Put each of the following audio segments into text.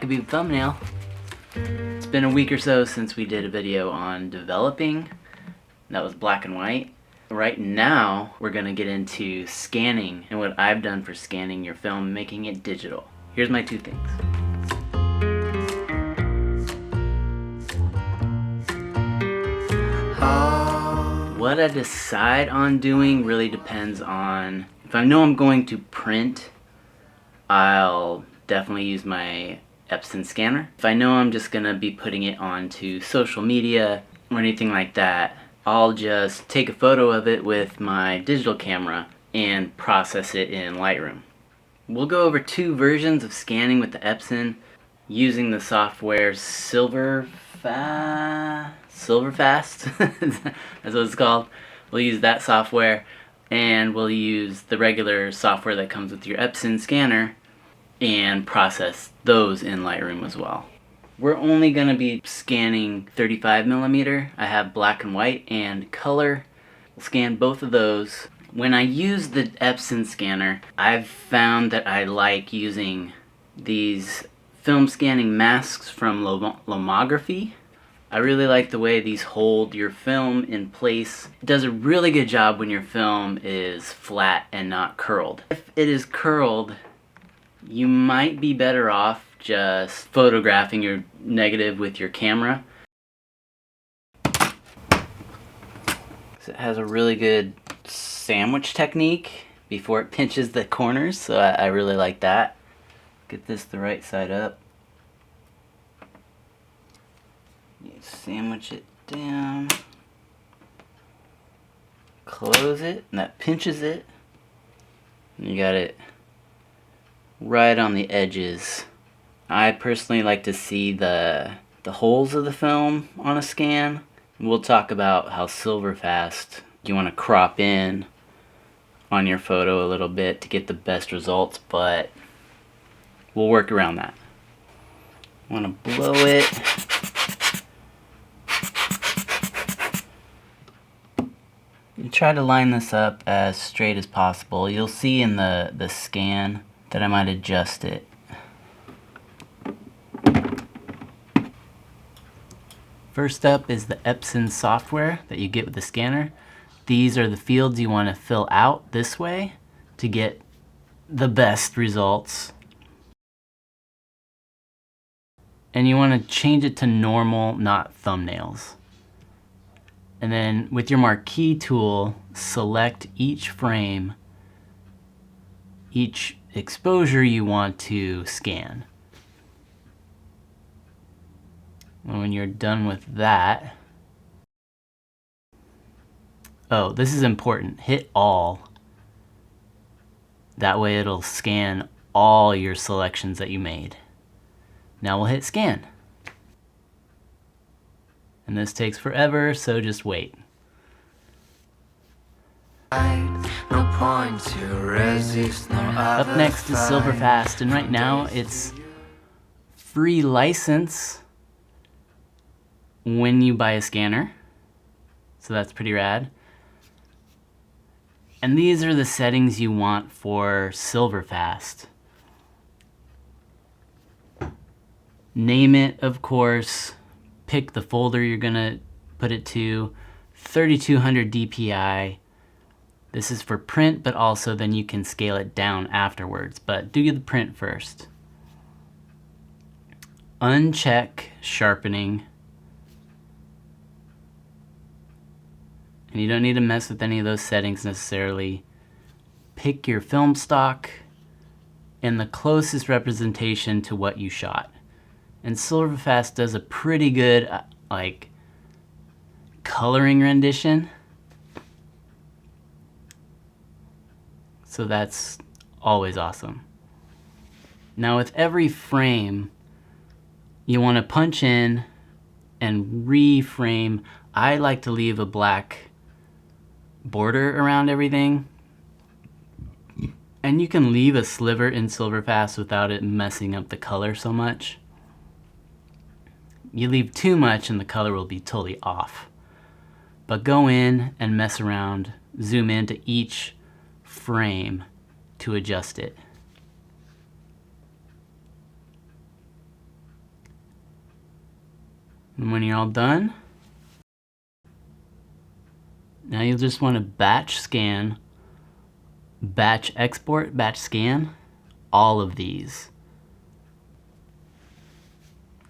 could be the thumbnail. It's been a week or so since we did a video on developing. That was black and white. Right now, we're gonna get into scanning and what I've done for scanning your film and making it digital. Here's my two things. What I decide on doing really depends on, if I know I'm going to print, I'll definitely use my Epson scanner. If I know I'm just gonna be putting it onto social media or anything like that, I'll just take a photo of it with my digital camera and process it in Lightroom. We'll go over two versions of scanning with the Epson using the software SilverFast, that's what it's called. We'll use that software, and we'll use the regular software that comes with your Epson scanner and process those in Lightroom as well. We're only going to be scanning 35mm. I have black and white and color. We'll scan both of those. When I use the Epson scanner, I've found that I like using these film scanning masks from Lomography. I really like the way these hold your film in place. It does a really good job when your film is flat and not curled. If it is curled, you might be better off just photographing your negative with your camera. It has a really good sandwich technique before it pinches the corners, so I really like that. Get this the right side up. You sandwich it down, close it, and that pinches it. And you got it right on the edges. I personally like to see the holes of the film on a scan. We'll talk about how SilverFast, you want to crop in on your photo a little bit to get the best results, but we'll work around that. Want to blow it. You try to line this up as straight as possible. You'll see in the scan that I might adjust it. First up is the Epson software that you get with the scanner. These are the fields you want to fill out this way to get the best results. And you want to change it to normal, not thumbnails. And then with your marquee tool, select each frame, each exposure you want to scan. And when you're done with that, oh, this is important, hit all. That way it'll scan all your selections that you made. Now we'll hit scan. And this takes forever, so just wait. Up next is SilverFast, and right now it's free license when you buy a scanner. So that's pretty rad. And these are the settings you want for SilverFast. Name it, of course. Pick the folder you're gonna put it to. 3200 DPI. This is for print, but also then you can scale it down afterwards. But do the print first. Uncheck sharpening. And you don't need to mess with any of those settings necessarily. Pick your film stock and the closest representation to what you shot. And SilverFast does a pretty good coloring rendition. So that's always awesome. Now with every frame, you want to punch in and reframe. I like to leave a black border around everything. And you can leave a sliver in SilverFast without it messing up the color so much. You leave too much and the color will be totally off. But go in and mess around, zoom into each frame to adjust it. And when you're all done, now you'll just want to batch scan, batch export, batch scan, all of these.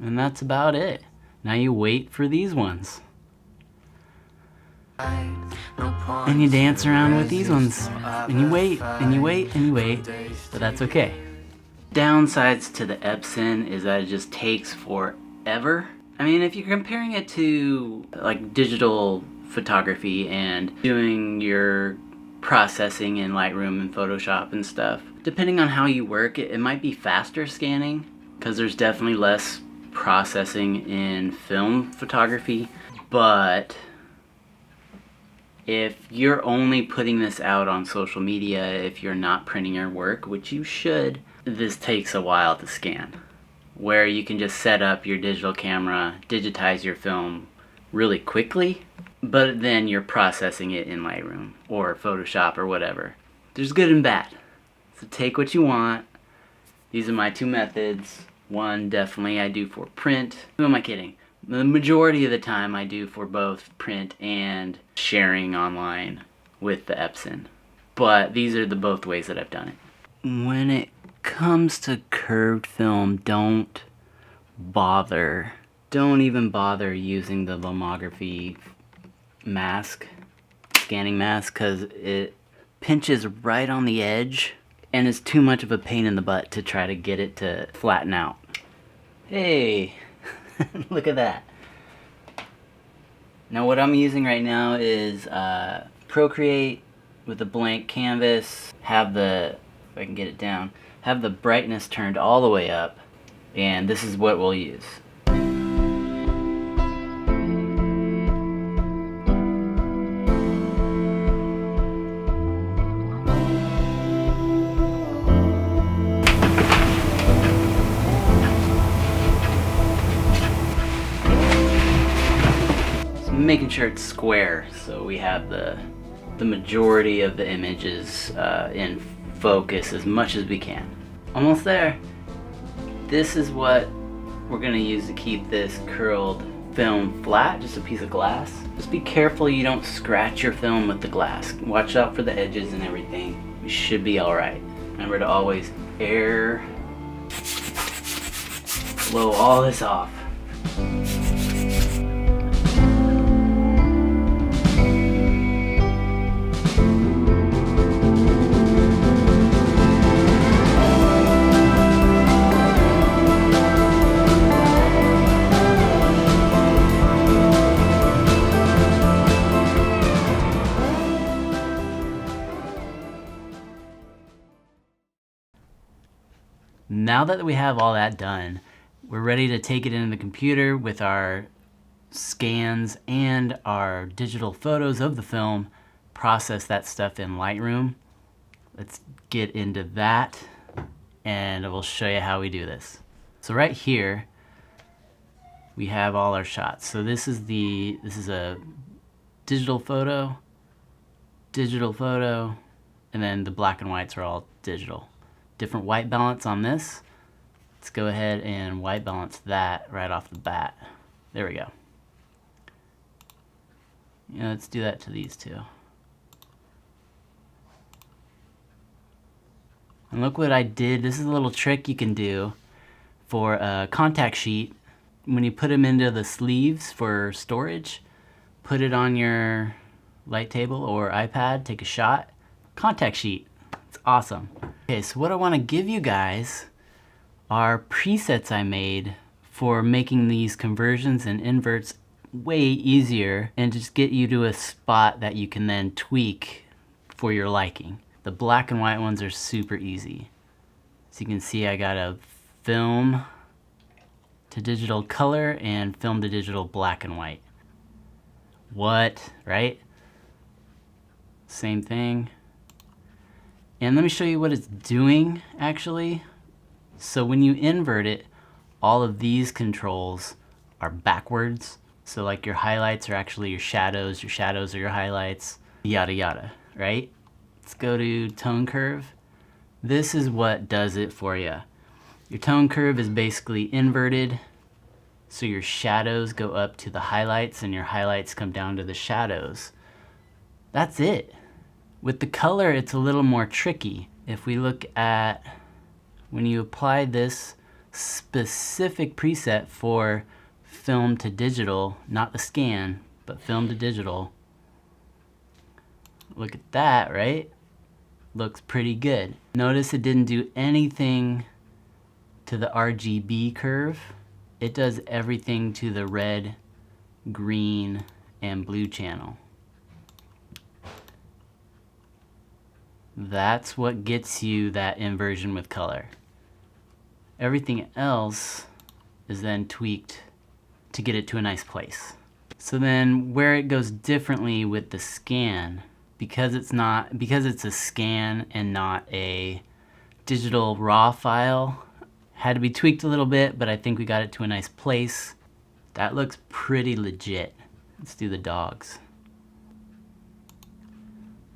And that's about it. Now you wait for these ones. And you dance around with these ones. And you wait, and you wait, and you wait. But that's okay. Downsides to the Epson is that it just takes forever. I mean, if you're comparing it to like digital photography and doing your processing in Lightroom and Photoshop and stuff, depending on how you work, it might be faster scanning because there's definitely less processing in film photography. But if you're only putting this out on social media, if you're not printing your work, which you should, this takes a while to scan. Where you can just set up your digital camera, digitize your film really quickly, but then you're processing it in Lightroom or Photoshop or whatever. There's good and bad. So take what you want. These are my two methods. One definitely I do for print. Who am I kidding? The majority of the time I do for both print and sharing online with the Epson. But these are the both ways that I've done it. When it comes to curved film, don't even bother using the lomography mask, scanning mask, because it pinches right on the edge and is too much of a pain in the butt to try to get it to flatten out. Hey, look at that. Now what I'm using right now is Procreate with a blank canvas. Have the, if I can get it down, have the brightness turned all the way up, and this is what we'll use. So I'm making sure it's square so we have the majority of the images in focus as much as we can. Almost there. This is what we're going to use to keep this curled film flat, just a piece of glass. Just be careful you don't scratch your film with the glass. Watch out for the edges and everything. You should be alright. Remember to always air blow all this off. Now that we have all that done, we're ready to take it into the computer with our scans and our digital photos of the film, process that stuff in Lightroom. Let's get into that and we'll show you how we do this. So right here, we have all our shots. So this is a digital photo, and then the black and whites are all digital. Different white balance on this. Let's go ahead and white balance that right off the bat. There we go. Yeah, let's do that to these two. And look what I did. This is a little trick you can do for a contact sheet. When you put them into the sleeves for storage, put it on your light table or iPad, take a shot. Contact sheet. It's awesome. Okay, so what I want to give you guys are presets I made for making these conversions and inverts way easier and just get you to a spot that you can then tweak for your liking. The black and white ones are super easy. So you can see I got a film to digital color and film to digital black and white. What, right? Same thing. And let me show you what it's doing actually. So when you invert it, all of these controls are backwards. So like your highlights are actually your shadows are your highlights, yada yada, right? Let's go to tone curve. This is what does it for you. Your tone curve is basically inverted. So your shadows go up to the highlights and your highlights come down to the shadows. That's it. With the color, it's a little more tricky. If we look at when you apply this specific preset for film to digital, not the scan, but film to digital, look at that, right? Looks pretty good. Notice it didn't do anything to the RGB curve. It does everything to the red, green, and blue channel. That's what gets you that inversion with color. Everything else is then tweaked to get it to a nice place. So then where it goes differently with the scan, because it's a scan and not a digital raw file, had to be tweaked a little bit, but I think we got it to a nice place. That looks pretty legit. Let's do the dogs.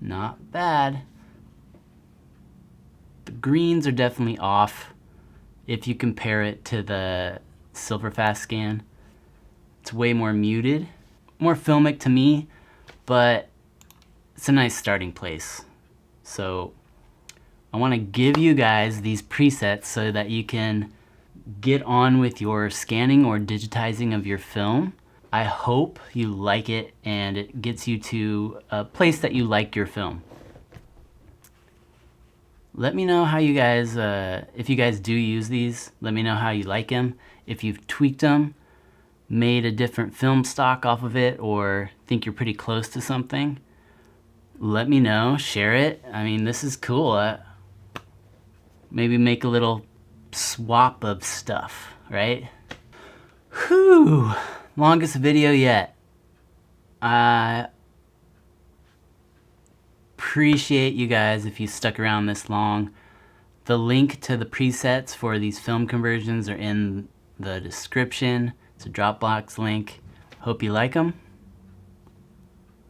Not bad. The greens are definitely off if you compare it to the SilverFast scan. It's way more muted, more filmic to me, but it's a nice starting place. So I want to give you guys these presets so that you can get on with your scanning or digitizing of your film. I hope you like it and it gets you to a place that you like your film. Let me know how you guys, if you guys do use these, let me know how you like them. If you've tweaked them, made a different film stock off of it, or think you're pretty close to something, let me know, share it. I mean, this is cool. Maybe make a little swap of stuff, right? Whew, longest video yet. I appreciate you guys if you stuck around this long. The link to the presets for these film conversions are in the description. It's a Dropbox link. Hope you like them.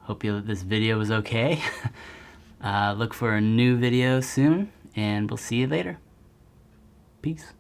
Hope this video was okay. Look for a new video soon, and we'll see you later. Peace.